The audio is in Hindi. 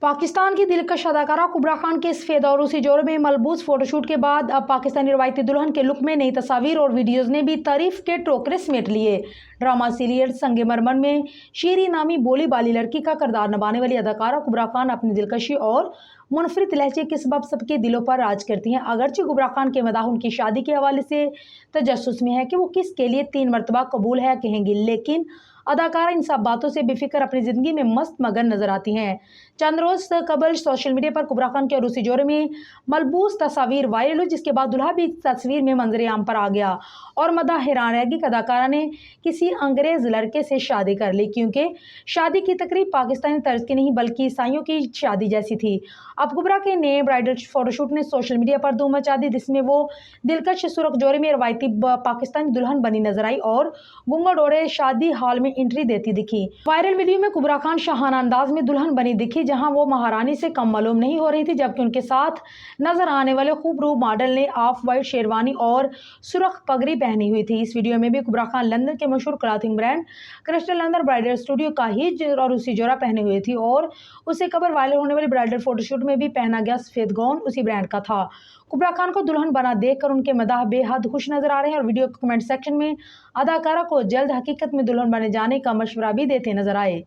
पाकिस्तान की दिलकश अदाकारा कुबरा खान के सफ़ेद और रूसी जोड़े में मलबूस फोटोशूट के बाद अब पाकिस्तानी रवायती दुल्हन के लुक में नई तस्वीर और वीडियोज़ ने भी तारीफ के टोकरे समेट लिए। ड्रामा सीरियल संगे-मरमर में शीरी नामी बोली बाली लड़की का किरदार निभाने वाली अदाकारा कुबरा खान अपनी दिलकशी और मुनफरिद लहजे के सबब सबके दिलों पर राज करती हैं। अगरचे कुबरा खान के मदाह उनकी शादी के हवाले से तजस्सुस में है कि वो किसके लिए 3 मरतबा कबूल है कहेंगी, लेकिन अदाकारा इन सब बातों से बेफिक्र अपनी ज़िंदगी में मस्त मगन नजर आती हैं। चंद रोज़ कबल सोशल मीडिया पर कुबरा खान के रूसी जोड़े में मलबूस तस्वीर वायरल हुई, जिसके बाद दुल्हा भी इस तस्वीर में मंजर आम पर आ गया और मदा हैरान रह गई कि अदाकारा ने किसी अंग्रेज़ लड़के से शादी कर ली, क्योंकि शादी की तकरीब पाकिस्तानी तर्ज की नहीं बल्कि ईसाइयों की शादी जैसी थी। अब कुबरा के नए ब्राइडल फोटोशूट ने सोशल मीडिया पर धूम मचा दी, जिसमें वो दिलकश सुर्ख जोड़े में रवायती पाकिस्तानी दुल्हन बनी नजर आई और घूंघट ओढ़े शादी हॉल में एंट्री देती दिखी। वायरल वीडियो में कुबरा खान शाहाना अंदाज में दुल्हन बनी दिखी, जहां वो महारानी से कम मालूम नहीं हो रही थी, जबकि उनके साथ नजर आने वाले खूबरूब मॉडल ने ऑफ वाइट शेरवानी और सुर्ख पगड़ी पहनी हुई थी। इस वीडियो में भी कुबरा खान लंदन के मशहूर clothing brand crystal London bridal studio का ही और उसी जोड़ा पहने हुई थी और उसे कबर वायरल होने वाली ब्राइडल फोटोशूट में भी पहना गया सफेद गाउन उसी ब्रांड का था। कुबरा खान को दुल्हन बना देखकर उनके मदाह बेहद खुश नजर आ रहे हैं और वीडियो के कमेंट सेक्शन में अदाकारा को जल्द हकीकत में दुल्हन बने जाने का मशवरा भी देते नजर आए।